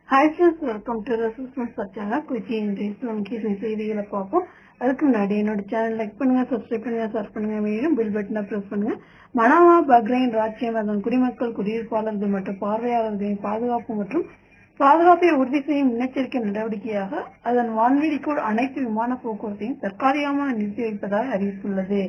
Hi friends, welcome to the Susman Channel. Quickly இன்றைக்கு முக்கிய செய்திகளை பார்ப்போம். அதுக்கு முன்னாடி என்னோட சேனல் லைக் பண்ணுங்க, சப்ஸ்கிரைப் பண்ணுங்க, ஷேர் பண்ணுங்க, மேலும் பெல் பட்டனை பிரஸ் பண்ணுங்க. மனாமா பஹ்ரைன் ராஜ்யம் அதன் குடிமக்கள், குடியிருப்பாளர்கள் மற்றும் பார்வையாளர்களின் பாதுகாப்பு மற்றும் பாதுகாப்பை உறுதி செய்யும் முன்னெச்சரிக்கை நடவடிக்கையாக அதன் வான்வெளிக்குள் அனைத்து விமான போக்குவரத்தையும் தற்காலிகமாக நிறுத்தி வைப்பதாக அறிவித்துள்ளது.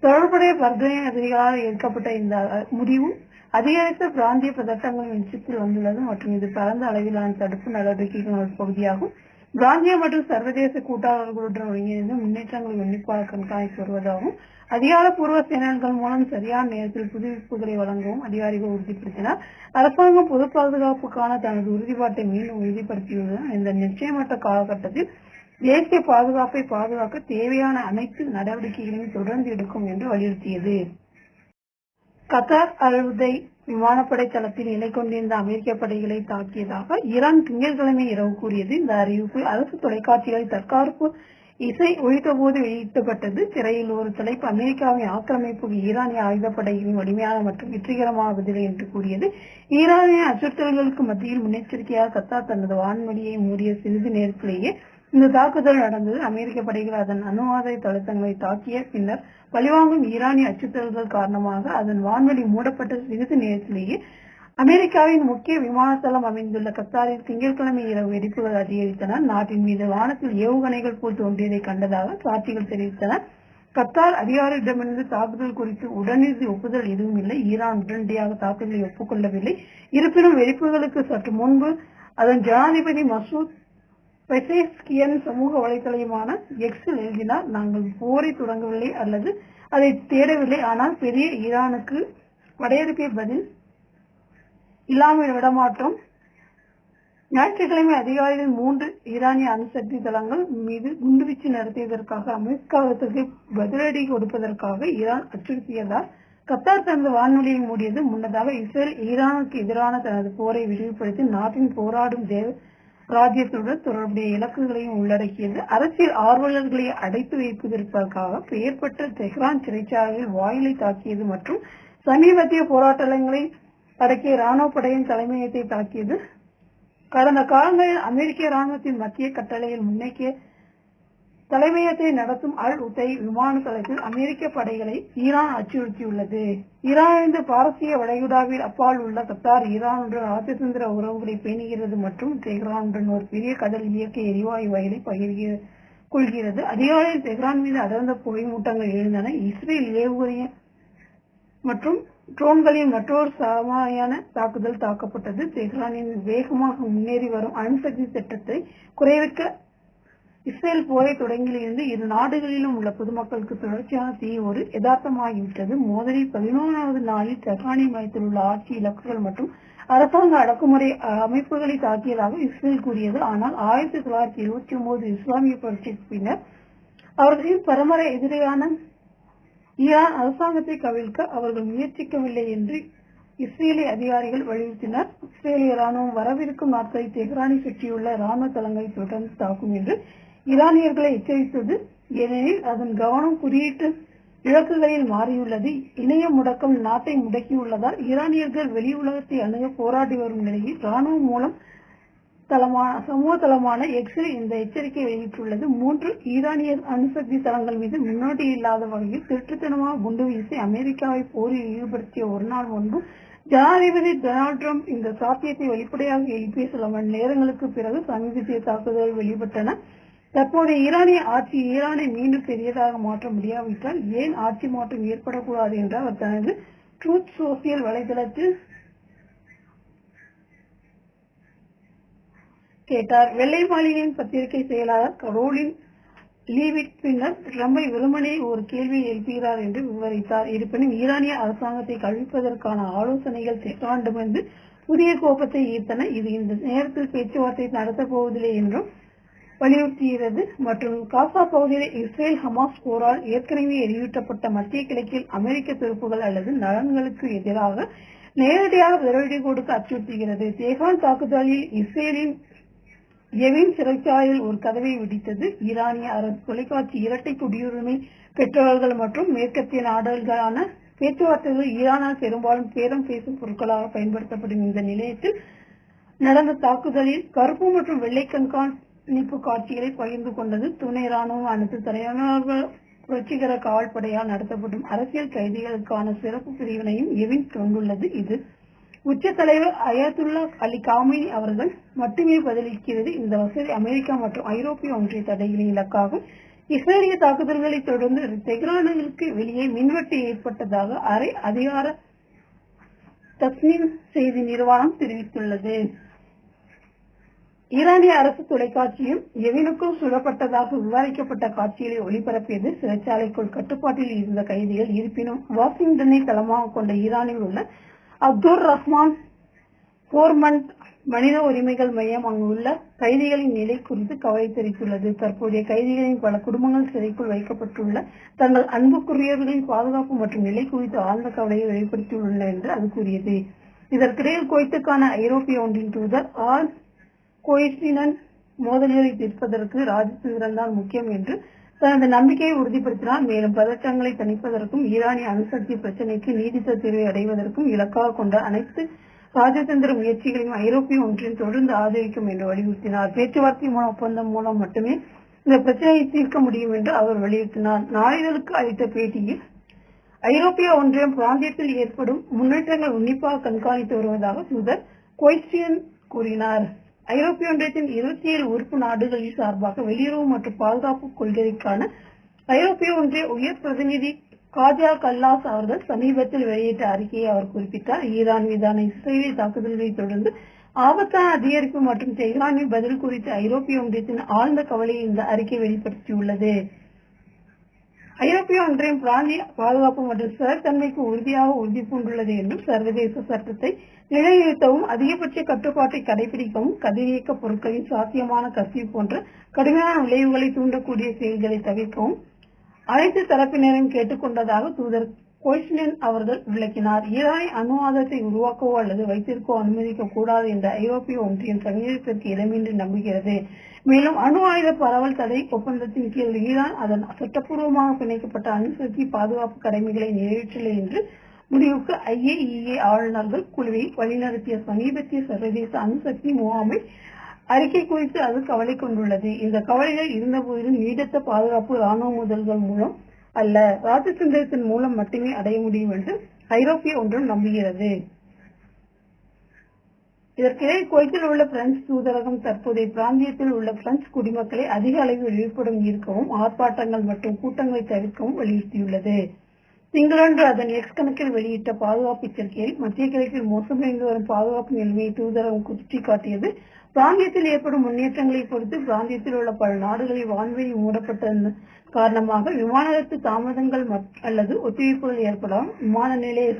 தொடர்புடைய பஹ்ரைன் அதிகாரிகளால் எடுக்கப்பட்ட இந்த முடிவு அதிகரித்த பிராந்திய பதட்டங்களின் உச்சத்தில் வந்துள்ளது மற்றும் இது பரந்த அளவிலான தடுப்பு நடவடிக்கைகளின் ஒரு பகுதியாகும். பிராந்திய மற்றும் சர்வதேச கூட்டாளர்களுடன் ஒருங்கிணைந்து முன்னேற்றங்களை உன்னிப்பாக கண்காணித்து வருவதாகவும் அதிகாரப்பூர்வ சேனல்கள் மூலம் சரியான நேரத்தில் புதுப்பிப்புகளை வழங்கவும் அதிகாரிகள் உறுதிப்படுத்தினார். அரசாங்கம் பொது பாதுகாப்புக்கான தனது உறுதிப்பாட்டை மீண்டும் உறுதிப்படுத்தியுள்ளது. இந்த நிச்சயமற்ற காலகட்டத்தில் தேசிய பாதுகாப்பை பாதுகாக்க தேவையான அனைத்து நடவடிக்கைகளையும் தொடர்ந்து எடுக்கும் என்று வலியுறுத்தியது. கத்தார் அல்-உதை விமானப்படை தளத்தில் நிலை கொண்டிருந்த அமெரிக்க படைகளை தாக்கியதாக ஈரான் திங்கட்கிழமை இரவு கூறியது. இந்த அறிவிப்பு அரசு தொலைக்காட்சிகளில் தற்காப்பு இசை ஒழித்தபோது வெளியிட்டப்பட்டது. திரையில் ஒரு தலைப்பு அமெரிக்காவின் ஆக்கிரமிப்புக்கு ஈரானிய ஆயுதப்படைகளின் வலிமையான மற்றும் வெற்றிகரமான பதில் என்று கூறியது. ஈரானிய அச்சுறுத்தல்களுக்கு மத்தியில் முன்னெச்சரிக்கையாக கத்தார் தனது வான்வெளியை மூடிய சிறிது நேரத்திலேயே இந்த தாக்குதல் நடந்தது. அமெரிக்க படைகள் அதன் அணுஆயுத தளங்களை தாக்கிய பின்னர் பழிவாங்கும் ஈரானிய அச்சுறுத்தல்கள் காரணமாக அதன் வான்வெளி மூடப்பட்ட சிறிது நேரத்திலேயே அமெரிக்காவின் முக்கிய விமானத்தளம் அமைந்துள்ள கத்தாரில் திங்கட்கிழமை இரவு வெடிப்புகள் அதிகரித்தன. நாட்டின் மீது வானத்தில் ஏவுகணைகள் போல் தோன்றியதை கண்டதாக சாட்சிகள் தெரிவித்தன. கத்தார் அதிகாரிகளிடமிருந்து தாக்குதல் குறித்து உடனடி ஒப்புதல் எதுவும் இல்லை. ஈரான் உடனடியாக தாக்குதலை ஒப்புக்கொள்ளவில்லை. இருப்பினும் வெடிப்புகளுக்கு சற்று முன்பு அதன் ஜனாதிபதி மசூத் பெசேஷ்கியன் சமூக வலைதளமான எக்ஸில் எழுதினார், நாங்கள் போரை தொடங்கவில்லை அல்லது அதை தேடவில்லை, ஆனால் பெரிய ஈரானுக்கு படையெடுப்பை பதில் இல்லாமல் விடமாட்டோம். ஞாயிற்றுக்கிழமை அதிகாரிகள் 3 ஈரானிய அணுசக்தி தளங்கள் மீது குண்டுவீச்சு நடத்தியதற்காக அமெரிக்காவுக்கு பதிலடி கொடுப்பதற்காக ஈரான் அச்சுறுத்தியதால் கத்தார் தனது வான்வெளியை மூடியது. முன்னதாக இஸ்ரேல் ஈரானுக்கு எதிரான தனது போரை விரிவுபடுத்தி நாட்டின் போராடும் ராஜ்யத்துடன் தொடர்புடைய இலக்குகளையும் உள்ளடக்கியது. அரசியல் ஆர்வலர்களை அடைத்து வைப்பதற்காக பெயர் பெற்ற தெஹ்ரான் சிறைச்சாலையில் வாயிலை தாக்கியது மற்றும் சமீபத்திய போராட்டங்களை அடக்கிய ராணுவ படையின் தலைமையகத்தை தாக்கியது. கடந்த காலங்களில் அமெரிக்க ராணுவத்தின் மத்திய கட்டளையில் முன்னேக்கிய தலைமையகத்தை நடத்தும் அல்-உதை விமான தளத்தில் அமெரிக்க படைகளை ஈரான் அச்சுறுத்தியுள்ளது. ஈரானிலிருந்து பாரசீக வளைகுடாவில் அப்பால் உள்ள கத்தார் ஈரானுடன் ராஜதந்திர உறவுகளை பேணுகிறது மற்றும் தெஹ்ரானுடன் ஒரு பெரிய கடல் இயற்கை எரிவாயு வயலை கொள்கிறது. அதிகாலையில் தெஹ்ரான் மீது அடர்ந்த புகைமூட்டங்கள் எழுந்தன. இஸ்ரேல் ஏவுகணை மற்றும் ட்ரோன்களின் மற்றொரு சமாயான தாக்குதல் தாக்கப்பட்டது. தெஹ்ரானின் வேகமாக முன்னேறி வரும் அணுசக்தி திட்டத்தை குறைவிக்க இஸ்ரேல் போரை தொடங்கியிலிருந்து இரு நாடுகளிலும் உள்ள பொதுமக்களுக்கு தொடர்ச்சியான தீ ஒரு யதார்த்தமாகிவிட்டது. மோதலில் 11வது நாளில் தெஹ்ரானின் மையத்தில் உள்ள ஆட்சி இலக்குகள் மற்றும் அரசாங்க அடக்குமுறை அமைப்புகளை தாக்கியதாக இஸ்ரேல் கூறியது. ஆனால் 1979 இஸ்லாமிய புரட்சிக்கு பின்னர் அவர்களின் பரம்பரை எதிரான ஈரான் அரசாங்கத்தை கவிழ்க்க அவர்கள் முயற்சிக்கவில்லை என்று இஸ்ரேலிய அதிகாரிகள் வலியுறுத்தினர். இஸ்ரேலிய ராணுவம் வரவிருக்கும் நாட்களில் தெஹ்ரானை சுற்றியுள்ள ராணுவ தளங்களை தொடர்ந்து தாக்கும் என்று ஈரானியர்களை எச்சரித்தது. ஏனெனில் அதன் கவனம் குறியீட்டு இலக்குகளில் மாறியுள்ளது. இணைய முடக்கம் நாட்டை முடக்கியுள்ளதால் ஈரானியர்கள் வெளி உலகத்தை அணுக போராடி வரும் நிலையில் ராணுவம் மூலம் சமூக தளமான எக்ஸில் இந்த எச்சரிக்கை வெளியிட்டுள்ளது. 3 ஈரானிய அணுசக்தி தளங்கள் மீது முன்னோடி இல்லாத வகையில் திருட்டுத்தனமாக குண்டு வீசி அமெரிக்காவை போரில் ஈடுபடுத்திய ஒரு நாள் முன்பு ஜனாதிபதி டொனால்டு டிரம்ப் இந்த சாத்தியத்தை வெளிப்படையாக எழுப்பிய சில மணி நேரங்களுக்கு பிறகு சமீபத்திய தாக்குதல்கள் வெளிப்பட்டன. தற்போது ஈரானிய ஆட்சி ஈரானை மீண்டும் பெரியதாக மாற்ற முடியாவிட்டால் ஏன் ஆட்சி மாற்றம் ஏற்படக்கூடாது என்று அவர் தனது ட்ரூத் சோசியல் வலைதளத்தில் கேட்டார். வெள்ளை மாளிகையின் பத்திரிகை செயலாளர் கரோலின் லீவிட் பின்னர் ட்ரம்பை வெறுமனே ஒரு கேள்வியை எழுப்புகிறார் என்று விவரித்தார். இருப்பினும் ஈரானிய அரசாங்கத்தை கவிழ்ப்பதற்கான ஆலோசனைகள் தெஹ்ரானிடமிருந்து புதிய கோபத்தை ஈர்த்தன. இது இந்த நேரத்தில் பேச்சுவார்த்தை நடத்தப் போவதில்லை என்றும் வலியுறுத்துகிறது. மற்றும் காசா பகுதியில் இஸ்ரேல் ஹமாஸ் போரால் ஏற்கனவே எரியூட்டப்பட்ட மத்திய கிழக்கில் அமெரிக்க துருப்புகள் அல்லது நலன்களுக்கு எதிராக நேரடியாக பதிலடி கொடுக்க அச்சுறுத்துகிறது. தெஹ்ரான் தாக்குதலில் இஸ்ரேலின் எவின் சிறைச்சாலையில் ஒரு கதவை வெடித்தது. ஈரானிய அரசு தொலைக்காட்சி இரட்டை குடியுரிமை பெற்றவர்கள் மற்றும் மேற்கத்திய நாடுகளான பேச்சுவார்த்தைகள் ஈரானால் பெரும்பாலும் பேரம் பேசும் பொருட்களாக பயன்படுத்தப்படும் இந்த நிலையத்தில் நடந்த தாக்குதலில் கருப்பு மற்றும் வெள்ளை கண்காணிப்பு காட்சிகளை பகிர்ந்து கொண்டது. துணை ராணுவம் அனைத்து தலைவர்கள் புரட்சிகர காவல்படையால் நடத்தப்படும் அரசியல் கைதிகளுக்கான சிறப்பு பிரிவினையும் எவின் கொண்டுள்ளது. இது உச்ச தலைவர் அயத்துல்லா அலி காமினி அவர்கள் மட்டுமே பதிலளிக்கிறது. இந்த வசதி அமெரிக்கா மற்றும் ஐரோப்பிய ஒன்றிய தடைகளின் இலக்காகும். இஸ்ரேலிய தாக்குதல்களை தொடர்ந்து தெஹ்ரானுக்கு வெளியே மின்வெட்டு ஏற்பட்டதாக அரை அதிகார தஸ்னீம் செய்தி நிறுவனம் தெரிவித்துள்ளது. ஈரானிய அரசு தொலைக்காட்சியும் எவினுக்கும் சுடப்பட்டதாக விவாதிக்கப்பட்ட காட்சிகளை ஒளிபரப்பியது. சிறைச்சாலைக்குள் கட்டுப்பாட்டில் இருந்த கைதிகள். இருப்பினும் வாஷிங்டனை தளமாக கொண்ட ஈரானில் உள்ள அப்துர் ரஹ்மான் போர்மண்ட் மனித உரிமைகள் மையம் அங்குள்ள கைதிகளின் நிலை குறித்து கவலை தெரிவித்துள்ளது. தற்போதைய கைதிகளின் பல குடும்பங்கள் சிறைக்குள் வைக்கப்பட்டுள்ள தங்கள் அன்புக்குரியவர்களின் பாதுகாப்பு மற்றும் நிலை குறித்து ஆழ்ந்த கவலையை வெளிப்படுத்தியுள்ளன என்று அது கூறியது. இதற்கிடையில் குவைத்துக்கான ஐரோப்பிய ஒன்றின் தூதர் ஆர் கோயிஸ்டினன் மோதல்களை தீர்ப்பதற்கு ராஜதந்திரம் தான் முக்கியம் என்று தனது நம்பிக்கையை உறுதிப்படுத்தினார். மேலும் பதற்றங்களை தணிப்பதற்கும் ஈரானிய அணுசக்தி பிரச்சினைக்கு நீடித்த தீர்வை அடைவதற்கும் இலக்காக கொண்ட அனைத்து ராஜதந்திர முயற்சிகளையும் ஐரோப்பிய ஒன்றியம் தொடர்ந்து ஆதரிக்கும் என்று வலியுறுத்தினார். பேச்சுவார்த்தை ஒப்பந்தம் மூலம் மட்டுமே இந்த பிரச்சனையை தீர்க்க முடியும் என்று அவர் வலியுறுத்தினார். நாளிதழுக்கு அளித்த பேட்டியில் ஐரோப்பிய ஒன்றியம் பிராந்தியத்தில் ஏற்படும் முன்னேற்றங்கள் உன்னிப்பாக கண்காணித்து வருவதாக தூதர் கோயிஸ்டியன் கூறினார். ஐரோப்பிய ஒன்றியத்தின் 27 உறுப்பு நாடுகளின் சார்பாக வெளியுறவு மற்றும் பாதுகாப்பு கொள்கைக்கான ஐரோப்பிய ஒன்றிய உயர் பிரதிநிதி காஜா கல்லாஸ் அவர்கள் சமீபத்தில் வெளியிட்ட அறிக்கையை அவர் குறிப்பிட்டார். ஈரான் மீதான இஸ்ரேலிய தாக்குதல்களை தொடர்ந்து ஆபத்தான அதிகரிப்பு மற்றும் தெஹ்ரானின் பதில் குறித்து ஐரோப்பிய ஒன்றியத்தின் ஆழ்ந்த கவலையை இந்த அறிக்கை வெளிப்படுத்தியுள்ளது. ஐரோப்பிய ஒன்றியம் பிராந்திய பாதுகாப்பு மற்றும் ஸ்திரத்தன்மைக்கு உறுதியாக உறுதி பூண்டுள்ளது என்றும் சர்வதேச சட்டத்தை நிலைநிறுத்தவும் அதிகபட்ச கட்டுப்பாட்டை கடைபிடிக்கவும் கதிரியக்க பொருட்களின் சாத்தியமான கசிவு போன்ற கடுமையான விளைவுகளை தூண்டக்கூடிய செயல்களை தவிர்க்கவும் அனைத்து தரப்பினரையும் கேட்டுக்கொண்டதாக தூதர் கோயிஸ்டினன் அவர்கள் விளக்கினார். ஈரானை அணு ஆயுதத்தை உருவாக்கவோ அல்லது வைத்திருக்கவோ அனுமதிக்க கூடாது என்ற ஐரோப்பிய ஒன்றியம் சமீபத்திற்கு இடமின்றி நம்புகிறது. மேலும் அணு ஆயுத பரவல் தடை ஒப்பந்தத்தின் கீழ் ஈரான் அதன் சட்டப்பூர்வமாக பிணைக்கப்பட்ட அணுசக்தி பாதுகாப்பு கடமைகளை நிறைவேற்றவில்லை என்று முடிவுக்கு IAEA ஆளுநர்கள் குழுவை வழிநடத்திய சமீபத்திய சர்வதேச அணுசக்தி முகாமை அறிக்கை குறித்து அது கவலை கொண்டுள்ளது. இந்த கவலைகள் இருந்தபோதிலும் நீடித்த பாதுகாப்பு ராணுவ மோதல்கள் மூலம் அல்ல, ராஜதந்திரத்தின் மூலம் மட்டுமே அடைய முடியும் என்று ஐரோப்பிய ஒன்றியம் நம்புகிறது. இதற்கிடையே குவைத்தில் உள்ள பிரெஞ்சு தூதரகம் தற்போதைய பிராந்தியத்தில் உள்ள பிரெஞ்சு குடிமக்களை அதிக அளவில் விழிப்புடன் ஈர்க்கவும் ஆர்ப்பாட்டங்கள் மற்றும் கூட்டங்களை தவிர்க்கவும் வலியுறுத்தியுள்ளது. திங்களன்று அதன் எக்ஸ் கணக்கில் வெளியிட்ட பாதுகாப்பு எச்சரிக்கையில் மத்திய கிழக்கில் மோசமடைந்து வரும் பாதுகாப்பு நிலைமையை தூதரகம் சுட்டிக்காட்டியது. பிராந்தியத்தில் ஏற்படும் முன்னேற்றங்களை பொறுத்து பிராந்தியத்தில் உள்ள பல நாடுகளில் வான்வெளி மூடப்பட்ட காரணமாக விமானத்து தாமதங்கள் அல்லது ஒத்திவைப்புகள் ஏற்படலாம். விமான நிலையை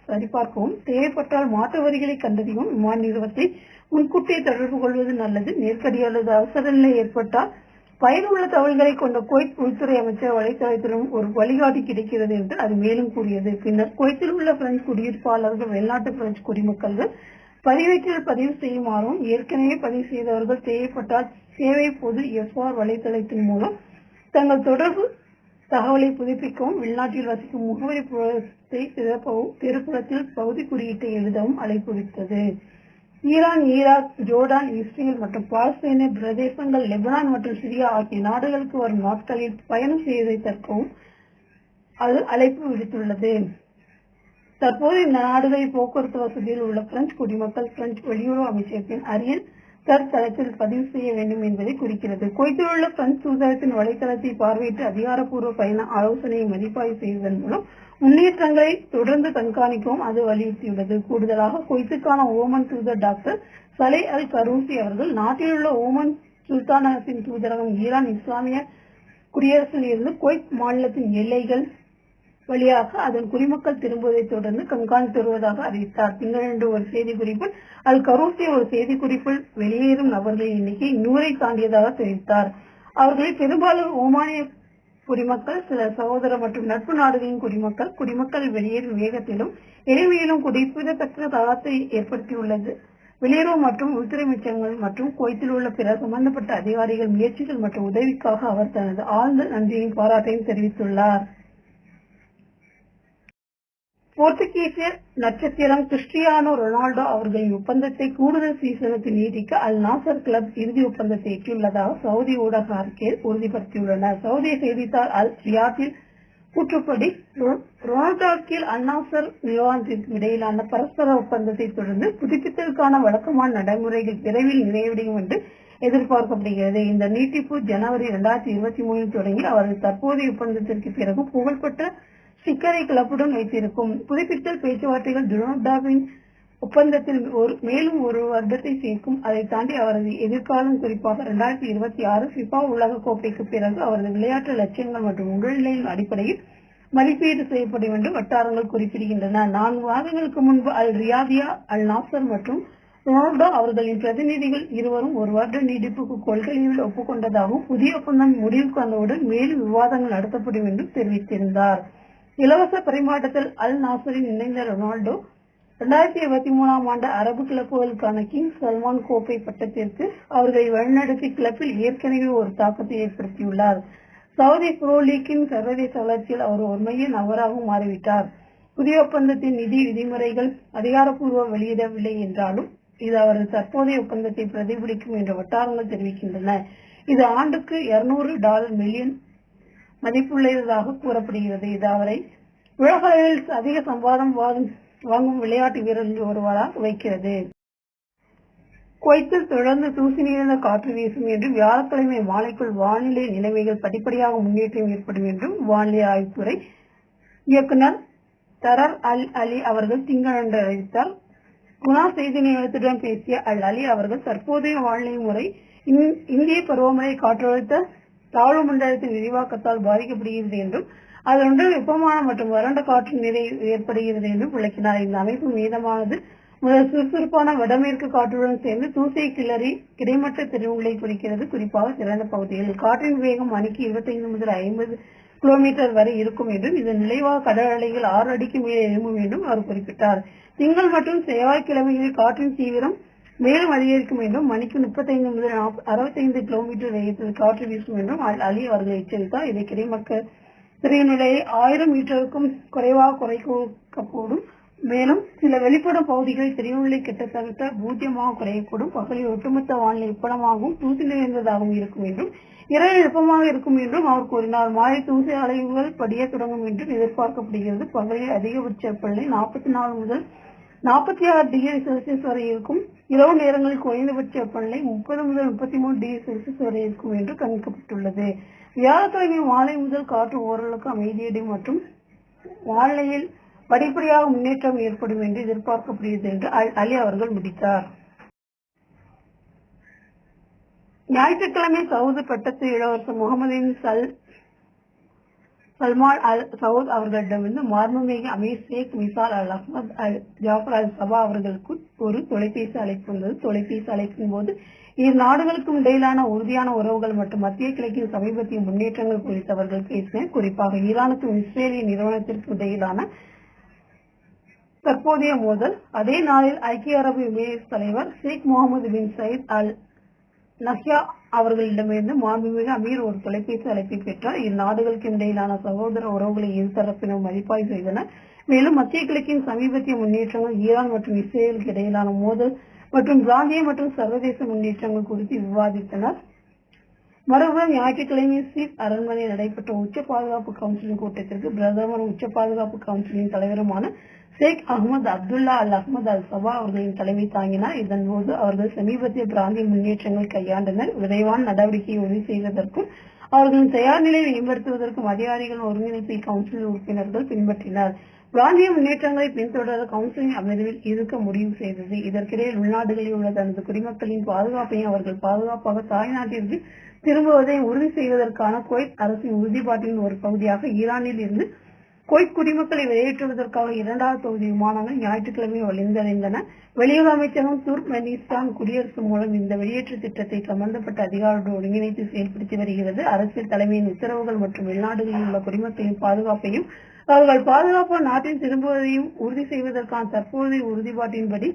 சரிபார்க்கவும் தேவைப்பட்டால் மாற்று வரிகளை கண்டறியவும் விமான நிறுவனத்தை முன்கூட்டியே தொடர்பு கொள்வது நல்லது. நெருக்கடி அல்லது அவசர நிலை ஏற்பட்டால் பயனுள்ள தகவல்களை கொண்ட குவைத் உள்துறை அமைச்சர் வலைத்தளத்திலும் ஒரு வழிகாட்டி கிடைக்கிறது என்று அது மேலும் கூறியது. பின்னர் குவைத்தில் உள்ள பிரெஞ்சு குடியிருப்பாளர்கள் வெளிநாட்டு பிரெஞ்சு குடிமக்கள் பதிவேற்றில் பதிவு செய்யுமாறும் ஏற்கனவே பதிவு செய்தவர்கள் தேவைப்பட்டால் சேவை பொது FR வலைத்தளத்தின் மூலம் தங்கள் தொடர்பு தகவலை புதுப்பிக்கவும் வெளிநாட்டில் வசிக்கும் முகவரி புலத்தை திறப்பவும் தெருப்புறத்தில் பகுதி குறியீட்டை எழுதவும் அழைப்பு விடுத்தது. ஈரான், ஈராக், ஜோர்டான், இஸ்ரேல் மற்றும் பாலஸ்தீன பிரதேசங்கள், லெபனான் மற்றும் சிரியா ஆகிய நாடுகளுக்கு வரும் நாட்களில் பயணம் செய்வதை தடுக்கவும் அது அழைப்பு விடுத்துள்ளது. தற்போது இந்த நாடுகளில் போக்குவரத்து வசதியில் உள்ள பிரெஞ்சு குடிமக்கள் பிரெஞ்சு வெளியுறவு அமைச்சகத்தின் அரியல் தளத்தில் பதிவு செய்ய வேண்டும் என்பதை குறிக்கிறது. குவைத்தில் உள்ள பிரெஞ்சு தூதரகத்தின் வலைத்தளத்தை பார்வையிட்டு அதிகாரப்பூர்வ பயண ஆலோசனையை மதிப்பாய்வு செய்வதன் மூலம் முன்னேற்றங்களை தொடர்ந்து கண்காணிக்கவும் அது வலியுறுத்தியுள்ளது. கூடுதலாக குவைத்துக்கான ஓமன் தூதர் டாக்டர் சலே அல் கரூசி அவர்கள் நாட்டில் உள்ள ஓமன் சுல்தானகத்தின் தூதரகம் ஈரான் இஸ்லாமிய குடியரசில் இருந்து குவைத் மாநிலத்தின் எல்லைகள் வழியாக அதன் குடிமக்கள் திரும்புவதை தொடர்ந்து கண்காணித்து வருவதாக அறிவித்தார். திங்களன்று ஒரு செய்திக்குறிப்பில் அல் கரூசி ஒரு செய்திக்குறிப்பில் வெளியேறும் நபர்களின் எண்ணிக்கை 100-ஐ தாண்டியதாக தெரிவித்தார். அவர்களில் பெரும்பாலும் ஓமானிய குடிமக்கள், சில சகோதர மற்றும் நட்பு நாடுகளின் குடிமக்கள் வெளியேறும் வேகத்திலும் எளிமையிலும் குறிப்பிடத்தக்க தளத்தை ஏற்படுத்தியுள்ளது. வெளியுறவு மற்றும் உள்துறை அமைச்சகங்கள் மற்றும் குவைத்தில் உள்ள பிற சம்பந்தப்பட்ட அதிகாரிகள் முயற்சிகள் மற்றும் உதவிக்காக அவர் தனது ஆழ்ந்த நன்றியையும் பாராட்டையும் தெரிவித்துள்ளார். போர்த்துகீசிய நட்சத்திரம் கிறிஸ்டியானோ ரொனால்டோ அவர்களின் ஒப்பந்தத்தை கூடுதல் சீசனுக்கு நீட்டிக்க அல் நாசர் கிளப் இறுதி ஒப்பந்தத்தை எட்டியுள்ளதாக சவுதி ஊடக அறிக்கையில் உறுதிப்படுத்தியுள்ளனர். சவுதி செய்தித்தாள் அல் ரியாத்தில் கூற்றுப்படி ரொனால்டோவுக்கு அல் நாசர் நிறுவனத்திற்கு இடையிலான பரஸ்பர ஒப்பந்தத்தை தொடர்ந்து புதுப்பித்தலுக்கான வழக்கமான நடைமுறைகள் விரைவில் நிறைவடையும் என்று எதிர்பார்க்கப்படுகிறது. இந்த நீட்டிப்பு ஜனவரி 2023 தொடங்கி அவரது தற்போதைய ஒப்பந்தத்திற்கு பிறகு புகழ்பெற்ற ஸ்டிக்கரை கிளப்புடன் வைத்திருக்கும். புதுப்பித்தல் பேச்சுவார்த்தைகள் ரொனால்டோவின் ஒப்பந்தத்தில் மேலும் ஒரு வருடத்தை சேர்க்கும். அதை தாண்டி அவரது எதிர்காலம், குறிப்பாக 2026 ஃபிஃபா உலக கோப்பைக்கு பிறகு அவரது விளையாட்டு லட்சியங்கள் மற்றும் உடல்நிலையின் அடிப்படையில் மதிப்பீடு செய்யப்படும் என்று வட்டாரங்கள் குறிப்பிடுகின்றன. 4 மாதங்களுக்கு முன்பு அல் ரியாதியா, அல் நாசர் மற்றும் ரொனால்டோ அவர்களின் பிரதிநிதிகள் இருவரும் ஒரு வருட நீட்டிப்புக்கு கொள்கையில் ஒப்புக்கொண்டதாகவும் புதிய ஒப்பந்தம் முடிவுக்கு வந்தவுடன் மேலும் விவாதங்கள் நடத்தப்படும் என்றும் தெரிவித்திருந்தார். இலவச பரிமாற்றத்தில் அல் நாசரில் இணைந்த ரொனால்டோ 2023 ஆண்டு அரபு கிளப்புகளுக்கான கிங் சல்மான் கோப்பை பட்டத்திற்கு அவர்களை வழிநடத்தி கிளப்பில் ஏற்கனவே ஒரு தாக்கத்தை ஏற்படுத்தியுள்ளார். சவுதி புரோ லீக்கின் சர்வதேச வளர்ச்சியில் அவர் ஒரு மைய நபராகவும் மாறிவிட்டார். புதிய ஒப்பந்தத்தின் நிதி விதிமுறைகள் அதிகாரப்பூர்வ வெளியிடவில்லை என்றாலும் இது அவரது தற்போதைய ஒப்பந்தத்தை பிரதிபலிக்கும் என்று வட்டாரங்கள் தெரிவிக்கின்றன. இது ஆண்டுக்கு $200 மில்லியன் மதிப்புள்ளதாக கூறப்படுகிறது. இது அவரை உலக அளவில் அதிக சம்பாதம் வாங்கும் விளையாட்டு வீரர்களில் ஒருவராக வைக்கிறது. குவைத்தில் தொடர்ந்து தூசி நிறைந்த காற்று வீசும் என்றும் வியாழக்கிழமை மாலைக்குள் வானிலை நிலைமைகள் படிப்படியாக முன்னேற்றம் ஏற்படும் என்றும் வானிலை ஆய்வுத்துறை இயக்குநர் தரர் அல் அலி அவர்கள் திங்களன்று அறிவித்தார். குணா செய்தி நிலையத்துடன் பேசிய அல் அலி அவர்கள் தற்போதைய வானிலை முறை இந்திய பருவமழை காற்றழுத்த தாழ்வு மண்டலத்தின் விரிவாக்கத்தால் பாதிக்கப்படுகிறது என்றும் அதனுடன் வெப்பமான மற்றும் வறண்ட காற்று நிலை ஏற்படுகிறது என்றும் விளக்கினார். இந்த அமைப்பு மீதமானது முதல் சுறுசுறுப்பான வடமேற்கு காற்றுடன் சேர்ந்து தூசியை கிளறி கிடைமட்ட தெரிவுகளை குறிக்கிறது. குறிப்பாக சிறந்த பகுதிகளில் காற்றின் வேகம் மணிக்கு 25 முதல் 50 கிலோமீட்டர் வரை இருக்கும் என்றும் இதன் நிலைவாக கடல் அலைகள் 6 அடிக்கு மேலே எழும்பும் என்றும் அவர் குறிப்பிட்டார். திங்கள் மற்றும் செவ்வாய்க்கிழமைகளில் காற்றின் தீவிரம் மேலும் அதிகரிக்கும் என்றும் மணிக்கு 35 முதல் 65 கிலோமீட்டர் வேகத்தில் காற்று வீசும் என்றும் அல் அலி அவர்கள் எச்சரித்தார். இதை கிடைமக்க திரைநிலையை 1000 மீட்டருக்கும் குறைவாக குறைக்கக்கூடும். மேலும் சில வெளிப்படும் பகுதிகளில் திரைநிலை கிட்டத்தட்ட 0 குறையக்கூடும். பகலில் ஒட்டுமொத்த வானிலை வெப்பமாகவும் தூசி நிறைந்ததாகவும் இருக்கும் என்றும் இரவில் வெப்பமாக இருக்கும் என்றும் அவர் கூறினார். மாலை தூசி அலைவுகள் படிய தொடங்கும் என்றும் எதிர்பார்க்கப்படுகிறது. பகலில் அதிகபட்ச வெப்பநிலை 44 முதல் 46 டிகிரி செல்சியஸ் வரை இருக்கும். இரவு நேரங்களில் குறைந்தபட்ச வெப்பநிலை 30 முதல் 33 டிகிரி செல்சியஸ் வரை இருக்கும் என்று கணிக்கப்பட்டுள்ளது. வியாழக்கிழமை மாலை முதல் காற்று ஓரளவுக்கு அமைதியடையும் மற்றும் வானிலையில் படிப்படியாக முன்னேற்றம் ஏற்படும் என்று எதிர்பார்க்கப்படுகிறது என்று அல் அலி அவர்கள் முடித்தார். ஞாயிற்றுக்கிழமை சவுதி பட்டத்து இளவரசர் முகமது பின் சல்மான் அல் சவுத் அவர்களிடமிருந்து மாண்புமிகு அமீர் ஷேக் மிசால் அல் அஹ்மத் அல் ஜாஃபர் அல் சபா அவர்களுக்கு ஒரு தொலைபேசி அழைப்பு வந்தது. தொலைபேசி அழைப்பின் போது இரு நாடுகளுக்கும் இடையிலான உறுதியான உறவுகள் மற்றும் மத்திய கிழக்கின் சமீபத்திய முன்னேற்றங்கள் குறித்து அவர்கள் பேசினர். குறிப்பாக ஈரானுக்கும் இஸ்ரேலிய நிறுவனத்திற்கும் இடையிலான தற்போதைய மோதல். அதே நாளில் ஐக்கிய அரபு எமிரேட்ஸ் தலைவர் ஷேக் முகமது பின் சயீத் அல் நஹ்யா அவர்களிடமிருந்து மாண்புமிகு அமீர் ஒரு தொலைபேசி அழைப்பை பெற்றார். இந்நாடுகளுக்கு இடையிலான சகோதர உறவுகளை இருதரப்பினர் மதிப்பாய்வு செய்தனர். மேலும் மத்திய கிழக்கின் சமீபத்திய முன்னேற்றங்கள், ஈரான் மற்றும் இஸ்ரேலுக்கு இடையிலான மோதல் மற்றும் பிராந்திய மற்றும் சர்வதேச முன்னேற்றங்கள் குறித்து விவாதித்தனர். மறுபுறம் ஞாயிற்றுக்கிழமை சீப் அரண்மனையில் நடைபெற்ற உச்ச பாதுகாப்பு கவுன்சிலின் கூட்டத்திற்கு பிரதமரும் உச்ச பாதுகாப்பு கவுன்சிலின் தலைவருமான ஷேக் அஹ்மத் அப்துல்லா அல் அஹ்மத் அல் சபா அவர்களின் தலைமை தாங்கினார். இதன்போது அவர்கள் சமீபத்திய பிராந்திய முன்னேற்றங்களை கையாண்டனர். விரைவான நடவடிக்கையை உறுதி செய்வதற்கும் அவர்களின் தயார் நிலையை மேம்படுத்துவதற்கும் அதிகாரிகள் ஒருங்கிணைப்பை கவுன்சில் உறுப்பினர்கள் பின்பற்றினர். பிராந்திய முன்னேற்றங்களை பின்தொடர கவுன்சிலின் அமர்வில் இருக்க முடிவு செய்தது. இதற்கிடையில் உள்நாடுகளில் உள்ள தனது குடிமக்களின் பாதுகாப்பையும் அவர்கள் பாதுகாப்பாக தாய்நாட்டிற்கு திரும்புவதை உறுதி செய்வதற்கான குவைத் அரசின் உறுதிப்பாட்டின் ஒரு பகுதியாக ஈரானில் இருந்து குவைத் குடிமக்களை வெளியேற்றுவதற்காக 2வது தொகுதி விமானங்கள் ஞாயிற்றுக்கிழமை வழிந்தடைந்தன. வெளியுறவு அமைச்சகம் துர்க்மெனிஸ்தான் குடியரசு மூலம் இந்த வெளியேற்று திட்டத்தை சம்பந்தப்பட்ட அதிகாரிகளுடன் ஒருங்கிணைத்து செயல்படுத்தி வருகிறது. அரசியல் தலைமையின் உத்தரவுகள் மற்றும் வெளிநாடுகளில் உள்ள குடிமக்களின் பாதுகாப்பையும் அவர்கள் பாதுகாப்பான நாட்டில் திரும்புவதையும் உறுதி செய்வதற்கான தற்போதைய உறுதிப்பாட்டின்படி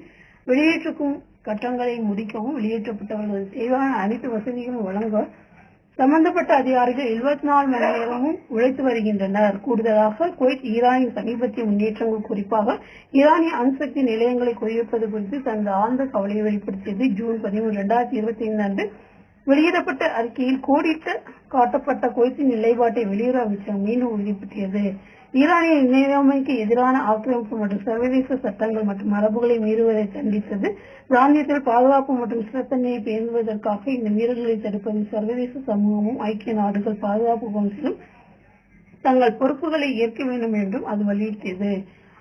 வெளியேற்றுக்கும் கட்டங்களை முடிக்கவும் வெளியேற்றப்பட்டவர்கள் தேவையான அனைத்து வசதிகளும் வழங்க சம்பந்தப்பட்ட அதிகாரிகள் 24 மணி நேரமும் உழைத்து வருகின்றனர். கூடுதலாக குவைத் ஈரானின் சமீபத்திய முன்னேற்றங்கள், குறிப்பாக ஈரானிய அணுசக்தி நிலையங்களை குறிவைப்பது குறித்து தனது ஆழ்ந்த கவலையை வெளிப்படுத்தியது. ஜூன் 13, 2025 அன்று வெளியிடப்பட்ட அறிக்கையில் கோடிட்டு காட்டப்பட்ட குவைத்தின் நிலைப்பாட்டை வெளியுறவு அமைச்சகம் மீண்டும் உறுதிப்படுத்தியது. ஈரானிய நிலைமைக்கு எதிரான ஆக்கிரமிப்பு மற்றும் சர்வதேச சட்டங்கள் மற்றும் மரபுகளை மீறுவதை கண்டித்தது. பிராந்தியத்தில் பாதுகாப்பு மற்றும் ஸ்திரத்தன்மையை பேணுவதற்காக இந்த மீறல்களை தடுப்பதில் சர்வதேச சமூகமும் ஐக்கிய நாடுகள் பாதுகாப்பு கவுன்சிலும் தங்கள் பொறுப்புகளை ஏற்க வேண்டும் என்றும் அது வலியுறுத்தியது.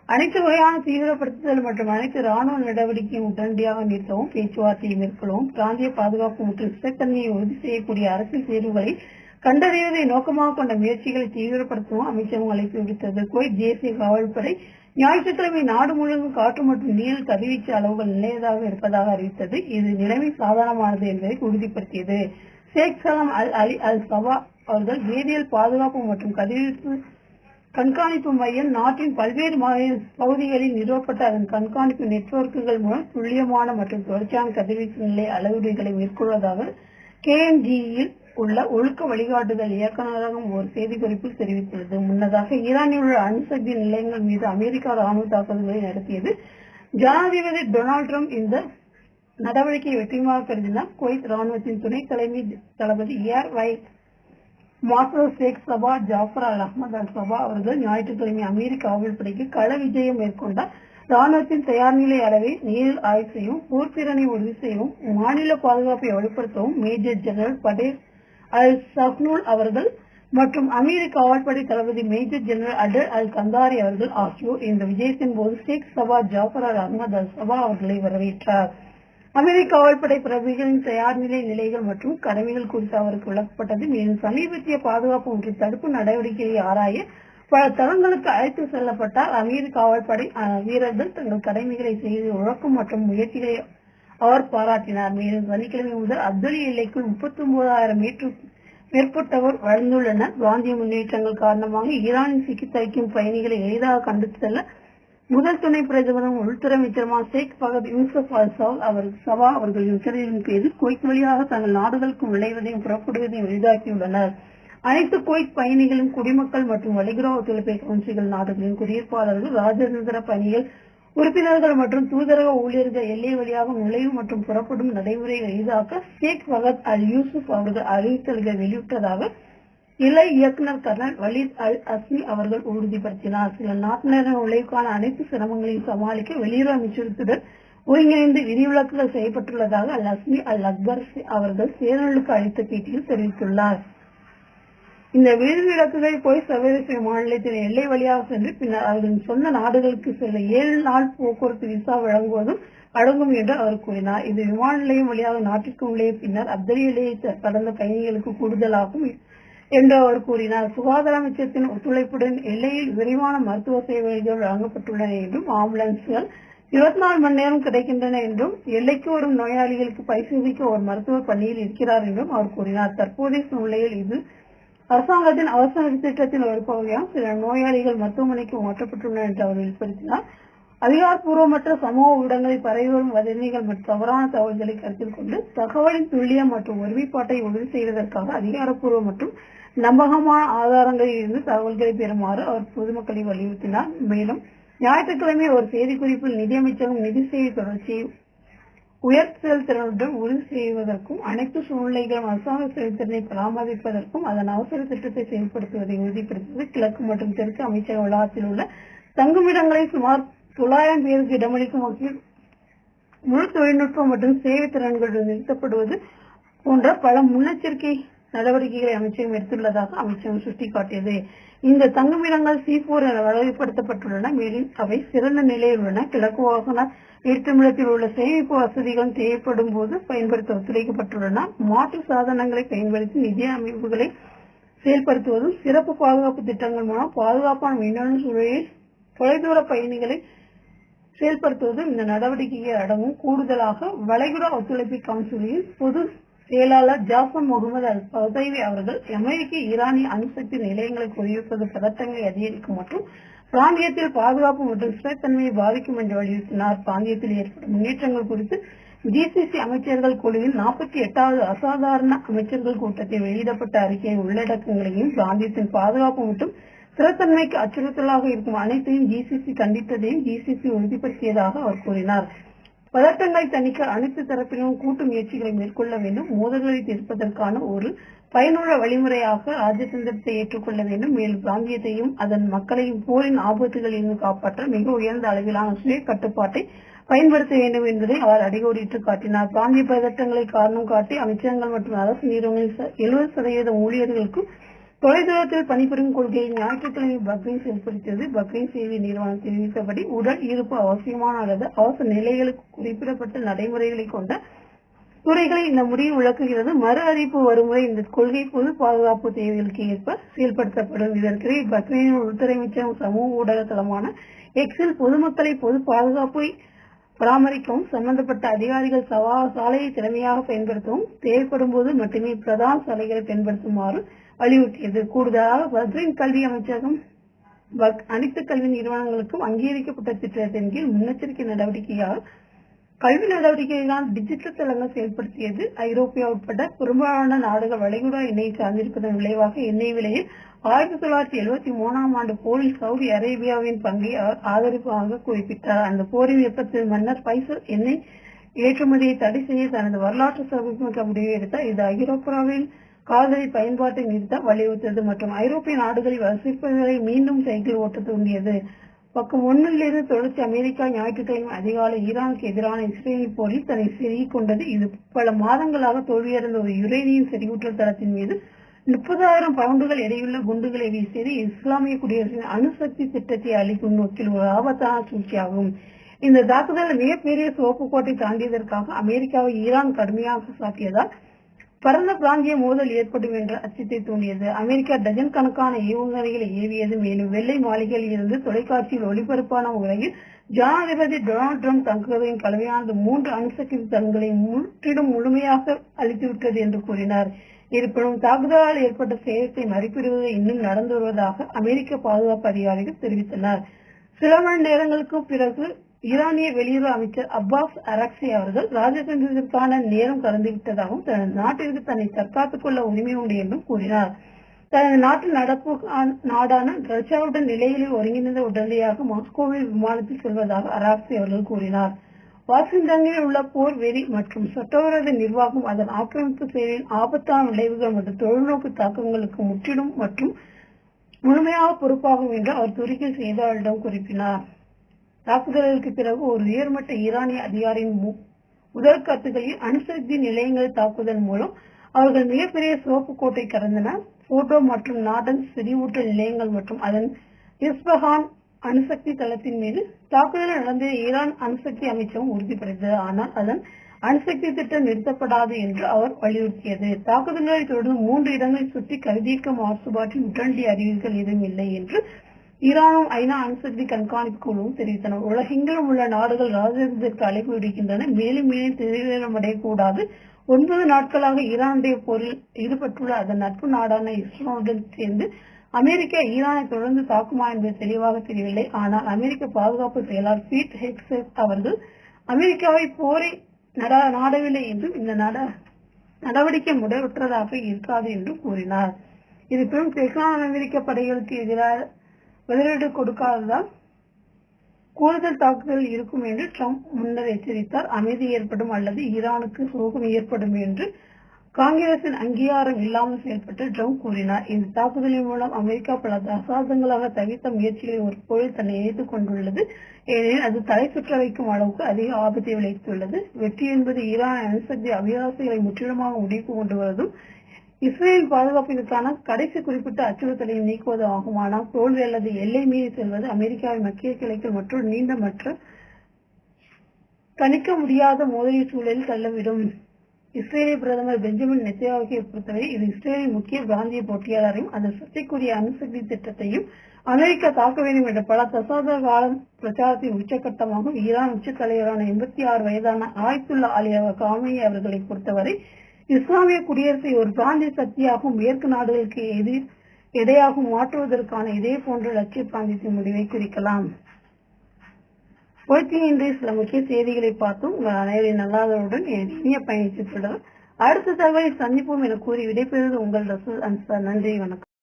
அனைத்து வகையான தீவிரப்படுத்துதல் மற்றும் அனைத்து ராணுவ நடவடிக்கையும் உடனடியாக நிறுத்தவும், பேச்சுவார்த்தையை மேற்கொள்ளவும், பிராந்திய பாதுகாப்பு மற்றும் ஸ்திரத்தன்மையை உறுதி செய்யக்கூடிய அரசியல் தீர்வுகளை கண்டறிவதை நோக்கமாக கொண்ட முயற்சிகளை தீவிரப்படுத்தவும் அமைச்சகம் அழைப்பு விடுத்தது. குவைத் தேசிய காவல்படை ஞாயிற்றுக்கிழமை நாடு முழுவதும் காற்று மற்றும் நீர் கதிர்வீச்சு அளவுகள் நிலையதாக இருப்பதாக அறிவித்தது. இது நிலைமை சாதாரணமானது என்பதை உறுதிப்படுத்தியது. ஷேக் சலாம் அல் அலி அல் சபா அவர்கள் வேதியியல் பாதுகாப்பு மற்றும் கதிர்வீச்சு கண்காணிப்பு மையம் நாட்டின் பல்வேறு பகுதிகளில் நிறுவப்பட்ட அதன் கண்காணிப்பு நெட்வொர்க்குகள் மூலம் துல்லியமான மற்றும் தொடர்ச்சியான கதிர்வீச்சு நிலை அளவீடுகளை மேற்கொள்வதாக KMGயில் உள்ள ஒழுக்க வழிகாட்டுதல் இயக்குநரகம் ஒரு செய்திக்குறிப்பில் தெரிவித்துள்ளது. முன்னதாக ஈரானில் உள்ள அணுசக்தி நிலையங்கள் மீது அமெரிக்கா ராணுவ தாக்குதல்களை நடத்தியது. ஜனாதிபதி டொனால்டு டிரம்ப் இந்த நடவடிக்கையை வெற்றிகரமாக கருதினார். குவைத் ராணுவத்தின் துணை தலைமை தளபதி ஏர் வைஸ் மார்ஷல் ஷேக் சபா ஜாஃபர் அல் அஹ்மத் அல் சபா அவர்கள் ஞாயிற்றுக்கிழமை அமெரிக்க காவல்படைக்கு கள விஜயம் மேற்கொண்டார். ராணுவத்தின் தயார்நிலை அளவை நேரில் ஆய்வு செய்யவும், போர்த்திறனை உறுதி செய்யவும், மாநில பாதுகாப்பை வலுப்படுத்தவும் மேஜர் ஜெனரல் படேல் அல் சஹ்னூல் அவர்கள் மற்றும் அமெரிக்க காவல்படை தளபதி மேஜர் ஜெனரல் அடல் அல் கந்தாரி அவர்கள் ஆகியோர் இந்த விஜயத்தின் போது ஷேக் சபா ஜாஃபர் அல் அஹ்மத் அல் சபா அவர்களை வரவேற்றார். அமெரிக்க காவல்படை பிரபுகளின் தயார்நிலை நிலைகள் மற்றும் கடமைகள் குறித்து அவருக்கு விளக்கப்பட்டது. மேலும் சமீபத்திய பாதுகாப்பு மற்றும் தடுப்பு நடவடிக்கையை ஆராய பல தளங்களுக்கு அழைத்து செல்லப்பட்டார். அமெரிக்க காவல்படை வீரர்கள் தங்கள் கடமைகளை செய்து உழக்கும் மற்றும் முயற்சிகளை அவர் பாராட்டினார். மேலும் சனிக்கிழமை முதல் அப்துல் எல்லைக்குள் 39,000 மீட்டர் மேற்பட்டவர் வளர்ந்துள்ளனர். பிராந்திய முன்னேற்றங்கள் காரணமாக ஈரானில் சிக்கி தவிக்கும் பயணிகளை எளிதாக கண்டு செல்ல முதல் துணை பிரதமரும் உள்துறை அமைச்சருமான ஷேக் ஃபகத் யூசுப் அல் சபா அவர்களின் உத்தரவின் பேரில் குவைத் வழியாக தங்கள் நாடுகளுக்கு நுழைவதையும் புறப்படுவதையும் எளிதாக்கியுள்ளனர். அனைத்து குவைத் பயணிகளும் குடிமக்கள் மற்றும் வெளியுறவு ஒத்துழைப்பு கவுன்சில் நாடுகளின் குடியிருப்பாளர்கள், ராஜதந்திர பணிகள் உறுப்பினர்கள் மற்றும் தூதரக ஊழியர்கள் எல்லை வழியாக நுழைவு மற்றும் புறப்படும் நடைமுறையை எளிதாக்க ஷேக் ஃபகத் அல் யூசுப் அவர்கள் அறிவித்தல்களை வெளியிட்டதாக இலை இயக்குநர் கர்னல் வலீத் அல் அஸ்மி அவர்கள் உறுதிப்படுத்தினார். சில நாட்டினர் நுழைவுக்கான அனைத்து சிரமங்களையும் சமாளிக்க வெளியுறவு அமைச்சகத்துடன் ஒருங்கிணைந்து விதிவிலக்குகள் செய்யப்பட்டுள்ளதாக அல் அஸ்மி அல் அக்பர் அவர்கள் சேனலுக்கு அளித்த பேட்டியில் தெரிவித்துள்ளார். இந்த விதிவிலக்குகள் போய் சர்வதேச விமான நிலையத்தின் எல்லை வழியாக சென்று பின்னர் அவர்களின் சொந்த நாடுகளுக்கு செல்ல 7 நாள் போக்குவரத்து விசா வழங்குவதும் அடங்கும் என்று அவர் கூறினார். இது விமான நிலையம் வழியாக நாட்டிற்கு உள்ளே பின்னர் அப்துல் எல்லையை கடந்த பயணிகளுக்கு கூடுதலாகும் என்று அவர் கூறினார். சுகாதார அமைச்சகத்தின் ஒத்துழைப்புடன் எல்லையில் விரிவான மருத்துவ சேவைகள் வழங்கப்பட்டுள்ளன என்றும், ஆம்புலன்ஸ்கள் 24 மணி நேரம் கிடைக்கின்றன என்றும், எல்லைக்கு வரும் நோயாளிகளுக்கு பரிசோதிக்க ஒரு மருத்துவர் பணியில் இருக்கிறார் என்றும் அவர் கூறினார். தற்போதைய சூழ்நிலையில் இது அரசாங்கத்தின் அவசர திட்டத்தின் ஒரு பகுதியாக சில நோயாளிகள் மருத்துவமனைக்கு மாற்றப்பட்டுள்ளனர் என்று அவர் வெளிப்படுத்தினார். அதிகாரப்பூர்வமற்ற சமூக ஊடகங்களை பரவி வரும் வதந்திகள் மற்றும் தவறான தகவல்களை கருத்தில் கொண்டு தகவலின் துல்லியம் மற்றும் ஒருமைப்பாட்டை உறுதி செய்வதற்காக அதிகாரப்பூர்வ மற்றும் நம்பகமான ஆதாரங்களில் இருந்து தகவல்களை பெறுமாறு அவர் பொதுமக்களை வலியுறுத்தினார். மேலும் ஞாயிற்றுக்கிழமை ஒரு செய்திக்குறிப்பில் நிதியமைச்சகம் நிதி சேவை தொடர்ச்சியை உயர் செயல்திறனுடன் உறுதி செய்வதற்கும், அனைத்து சூழ்நிலைகளும் அரசாங்க செயல்திறனை பராமரிப்பதற்கும் அதன் அவசர திட்டத்தை செயல்படுத்துவதை உறுதிப்படுத்தியது. கிழக்கு மற்றும் தெற்கு அமைச்சக வளாகத்தில் உள்ள தங்குமிடங்களை சுமார் 900 பேருக்கு இடமளிக்கும் வகையில் முழு தொழில்நுட்பம் மற்றும் சேவை திறன்களுடன் நிறுத்தப்படுவது போன்ற பல முன்னெச்சரிக்கை நடவடிக்கைகளை அமைச்சகம் எடுத்துள்ளதாக அமைச்சகம் சுட்டிக்காட்டியது. இந்த தங்குமிடங்கள் C4 என வகைப்படுத்தப்பட்டுள்ளன. மேலும் அவை சிறந்த நிலையில் உள்ளன. கிழக்கு வாகன ஏற்றுமிடத்தில் உள்ள சேமிப்பு வசதிகள் தேவைப்படும் போது பயன்படுத்த ஒத்துழைக்கப்பட்டுள்ளன. மாற்று சாதனங்களை பயன்படுத்தி நிதி அமைப்புகளை செயல்படுத்துவதும், சிறப்பு பாதுகாப்பு திட்டங்கள் மூலம் பாதுகாப்பான மின்னணு சூழலில் தொலைதூர பயணிகளை செயல்படுத்துவதும் இந்த நடவடிக்கைகள் அடங்கும். கூடுதலாக வளைகுடா ஒத்துழைப்பு கவுன்சிலின் பொது செயலாளர் ஜாஃபர் முகமது அல் பதைவி அவர்கள் அமெரிக்க ஈரானிய அணுசக்தி நிலையங்களை குறிவைப்பது பதட்டங்களை அதிகரிக்கும் மற்றும் பிராந்தியத்தில் பாதுகாப்பு மற்றும் ஸ்திரத்தன்மையை பாதிக்கும் என்று வலியுறுத்தினார். பிராந்தியத்தில் ஏற்படும் முன்னேற்றங்கள் குறித்து ஜிசிசி அமைச்சர்கள் குழுவின் 48வது அசாதாரண அமைச்சர்கள் கூட்டத்தில் வெளியிடப்பட்ட அறிக்கையின் உள்ளடக்கங்களையும் பிராந்தியத்தின் பாதுகாப்பு மற்றும் ஸ்திரத்தன்மைக்கு அச்சுறுத்தலாக இருக்கும் அனைத்தையும் ஜிசிசி கண்டித்ததையும் ஜிசிசி உறுதிப்படுத்தியதாக அவர் கூறினார். பதட்டங்களை தணிக்க அனைத்து தரப்பிலும் கூட்டு முயற்சிகளை மேற்கொள்ள வேண்டும். மோதல்களை தீர்ப்பதற்கான ஒரு பயனுள்ள வழிமுறையாக ராஜதந்திரத்தை ஏற்றுக்கொள்ள வேண்டும். மேலும் பிராந்தியத்தையும் அதன் மக்களையும் போரின் ஆபத்துகளிலிருந்து காப்பாற்ற மிக உயர்ந்த அளவிலான சுய கட்டுப்பாட்டை பயன்படுத்த வேண்டும் என்பதை அவர் அடிக்கோடிட்டு காட்டினார். பிராந்திய பதட்டங்களை காரணம் காட்டி அமைச்சகங்கள் மற்றும் அரசு நிறுவனங்களில் 70% ஊழியர்களுக்கு தொலைதூரத்தில் பணிபுரியும் கொள்கையை ஞாயிற்றுக்கிழமை பக்ரைன் செயல்படுத்தியது. பக்ரைன் செய்தி நிறுவனம் தெரிவித்தபடி உடல் இருப்பு அவசியமான அல்லது அவசர நிலைகளுக்கு குறிப்பிடப்பட்ட நடைமுறைகளை கொண்ட துறைகளை இந்த முடிவு விளக்குகிறது. மறு அறிவிப்பு வருமுறை இந்த கொள்கை பொது பாதுகாப்பு தேவைகளுக்கு ஏற்ப செயல்படுத்தப்படும். இதற்கிடையே பக்ரைனின் உள்துறை அமைச்சகம் சமூக ஊடக தளமான எக்ஸில் பொதுமக்களை பொது பாதுகாப்பை பராமரிக்கவும் சம்பந்தப்பட்ட அதிகாரிகள் சாலையை திறமையாக பயன்படுத்தவும் தேவைப்படும் போது மட்டுமே பிரதான சாலைகளை பயன்படுத்துமாறு வலியுறுத்தியது. கூடுதலாக பக்ரைன் கல்வி அமைச்சகம் அனைத்து கல்வி நிறுவனங்களுக்கும் அங்கீகரிக்கப்பட்ட திட்டத்தின் கீழ் முன்னெச்சரிக்கை நடவடிக்கையாக கல்வி நடவடிக்கைகளால் டிஜிட்டல் தளங்கள் செயல்படுத்தியது. ஐரோப்பியா உட்பட பெரும்பாலான நாடுகள் வளைகுடா எண்ணெயை சார்ந்திருப்பதன் விளைவாக எண்ணெய் விலையில் 1973 ஆண்டு போரில் சவுதி அரேபியாவின் பங்கை ஆதரிப்பாக குறிப்பிட்டார். அந்த போரின் வெப்பத்தில் மன்னர் பைசல் எண்ணெய் ஏற்றுமதியை தடை செய்ய தனது வரலாற்று சிறப்புமிக்க முடிவை எடுத்தார். இது ஐரோப்பாவில் கால்நடை பயன்பாட்டை நிறுத்த வலியுறுத்தியது மற்றும் ஐரோப்பிய நாடுகளில் வசிப்பவர்களை மீண்டும் சைக்கிள் ஓட்ட தூண்டியது. பக்கம் 1 தொடர்ச்சி அமெரிக்கா ஞாயிற்றுக்கிழமை அதிகாலை ஈரானுக்கு எதிரான இஸ்ரேல் போரில் தன்னை செருகிக் கொண்டது. இது பல மாதங்களாக தோல்வியடைந்த ஒரு யுரேனியம் செறிவூட்டல் தளத்தின் மீது 30,000 பவுண்டுகள் எடையுள்ள குண்டுகளை வீசியது. இஸ்லாமிய குடியரசின் அணுசக்தி திட்டத்தை அளிக்கும் நோக்கில் ஒரு ஆபத்தான சூழ்ச்சியாகும். இந்த தாக்குதல் மிகப்பெரிய சிவப்பு கோட்டை தாண்டியதற்காக அமெரிக்காவை ஈரான் கடுமையாக சாட்டியதால் பரந்த பிராந்திய மோதல் ஏற்படும் என்ற அச்சத்தை தூண்டியது. அமெரிக்கா டஜன் கணக்கான ஏவுகணைகளை ஏவியது. மேலும் வெள்ளை மாளிகையில் இருந்து தொலைக்காட்சியில் ஒளிபரப்பான உரையில் ஜனாதிபதி டொனால்டு டிரம்ப் தங்குவதின் கலவையானது 3 அணுசக்தி தளங்களை முழுமையாக அளித்துவிட்டது என்று கூறினார். இருப்பினும் தாக்குதலால் ஏற்பட்ட சேதத்தை மதிப்பிடுவது இன்னும் நடந்து வருவதாக அமெரிக்க பாதுகாப்பு அதிகாரிகள் தெரிவித்தனர். சில மணி நேரங்களுக்கு பிறகு ஈரானிய வெளியுறவு அமைச்சர் அப்பாஸ் அரக்சி அவர்கள் ராஜதந்திரத்திற்கான நேரம் கடந்துவிட்டதாகவும் தனது நாட்டிற்கு தன்னை தற்காத்துக் கொள்ள உரிமை உண்டு என்றும் கூறினார். தனது நாட்டில் நடப்பு நாடான ரஷ்யாவுடன் நிலைகளில் ஒருங்கிணைந்த உடனடியாக மாஸ்கோவில் விமானத்தில் செல்வதாக அரக்சி அவர்கள் கூறினார். வாஷிங்டனில் உள்ள போர் வெறி மற்றும் சட்டவிரோத நிர்வாகம் அதன் ஆக்கிரமிப்பு செயலின் ஆபத்தான விளைவுகள் மற்றும் தொழில்நோக்கு தாக்கங்களுக்கு முற்றிலும் மற்றும் முழுமையாக பொறுப்பாகும் என்று அவர் துருக்கியில் செய்தியாளர்களிடம் குறிப்பிட்டார். தாக்குதலுக்கு பிறகு ஒரு உயர்மட்ட ஈரானிய அதிகாரியின் முதல் கருத்துக்களில் அணுசக்தி நிலையங்களை தாக்குதல் மூலம் அவர்கள் மிகப்பெரிய சிவப்பு கோட்டை கடந்தனர். போட்டோ மற்றும் நாடன்ஸ் செறிவூட்டல் நிலையங்கள் மற்றும் அதன் இஸ்பஹான் அணுசக்தி தளத்தின் மீது தாக்குதல் நடந்த ஈரான் அணுசக்தி அமைச்சகம் உறுதிப்படுத்தியது. ஆனால் அதன் அணுசக்தி திட்டம் நிறுத்தப்படாது என்று அவர் வலியுறுத்தியது. தாக்குதல்களை தொடர்ந்து 3 இடங்களை சுற்றி கதிரியக்க மாசுபாட்டின் உடனடி அறிவிப்புகள் எதுவும் இல்லை என்று ஈரானும் ஐநா அணுசக்தி கண்காணிப்பு குழுவும் தெரிவித்தனர். உலகெங்கிலும் உள்ள நாடுகள் ராஜதந்திரத்திற்கு அழைப்பு விடுக்கின்றன. மேலும் தீவிரமடையக்கூடாது. 9 நாட்களாக ஈரானுடைய போரில் ஈடுபட்டுள்ள அதன் நட்பு நாடான இஸ்ரேலுடன் சேர்ந்து அமெரிக்கா ஈரானை தொடர்ந்து தாக்குமா என்பது தெளிவாக தெரியவில்லை. ஆனால் அமெரிக்க பாதுகாப்பு செயலாளர் பீட் ஹெக்ஸெட் அவர்கள் அமெரிக்காவை போரை நாடவில்லை என்றும் இந்த நடவடிக்கை முறையற்றதாக இருக்காது என்றும் கூறினார். இருப்பினும் தெஹ்ரான் அமெரிக்க படைகளுக்கு எதிராக பதிலடி கொடுக்காததால் கூடுதல் தாக்குதல் இருக்கும் என்று ட்ரம்ப் முன்னர் எச்சரித்தார். அமைதி ஏற்படும் அல்லது ஈரானுக்கு சோகம் ஏற்படும் என்று காங்கிரசின் அங்கீகாரம் இல்லாமல் செயல்பட்டு ட்ரம்ப் கூறினார். இந்த தாக்குதலின் மூலம் அமெரிக்கா பல தசாப்தங்களாக தவிர்த்த முயற்சிகளை ஒரு போரில் தன்னை இணைத்துக் கொண்டுள்ளது. ஏனெனில் அது தலை சுற்ற வைக்கும் அளவுக்கு அதிக ஆபத்தை விளைவித்துள்ளது. வெற்றி என்பது ஈரான் அணுசக்தி அபிலாசைகளை முற்றிலுமாக முடிவுக்கு கொண்டு வருவதும் இஸ்ரேல் பாதுகாப்பிற்கான கடைசி குறிப்பிட்ட அச்சுறுத்தலை நீக்குவது ஆகும். ஆனால் தோல்வி அல்லது எல்லை மீறி செல்வது அமெரிக்காவின் மத்திய கிழக்கில் மற்றொரு நீண்ட மற்றும் கணிக்க முடியாத மோதல் சூழலில் தள்ளவிடும். இஸ்ரேலிய பிரதமர் பெஞ்சமின் நெத்தன்யாஹுவை பொறுத்தவரை இது இஸ்ரேலின் முக்கிய பிராந்திய போட்டியாளரையும் அதன் சர்ச்சைக்குரிய அணுசக்தி திட்டத்தையும் அமெரிக்கா தாக்க வேண்டும் என்ற பல தசாப்த காலம் பிரச்சாரத்தின் உச்சகட்டமாகும். ஈரான் உச்ச தலைவரான 86 வயதான ஆயத்துல்லா அலி காமேனி அவர்களை பொறுத்தவரை இஸ்லாமிய குடியரசை ஒரு பிராந்திய சக்தியாகவும் மேற்கு நாடுகளுக்கு எடையாகவும் மாற்றுவதற்கான இதே போன்ற லட்சிய பிராந்தியத்தின் முடிவை குறிக்கலாம். குவைத்தில் இன்றைய சில முக்கிய செய்திகளை பார்த்தோம். உங்கள் அனைவரின் நல்லாதவருடன் இனிய பயணித்து தொடரும். அடுத்த தகவலை சந்திப்போம் என கூறி விடைபெறுவது உங்கள் ரசூல் அன்சார். நன்றி, வணக்கம்.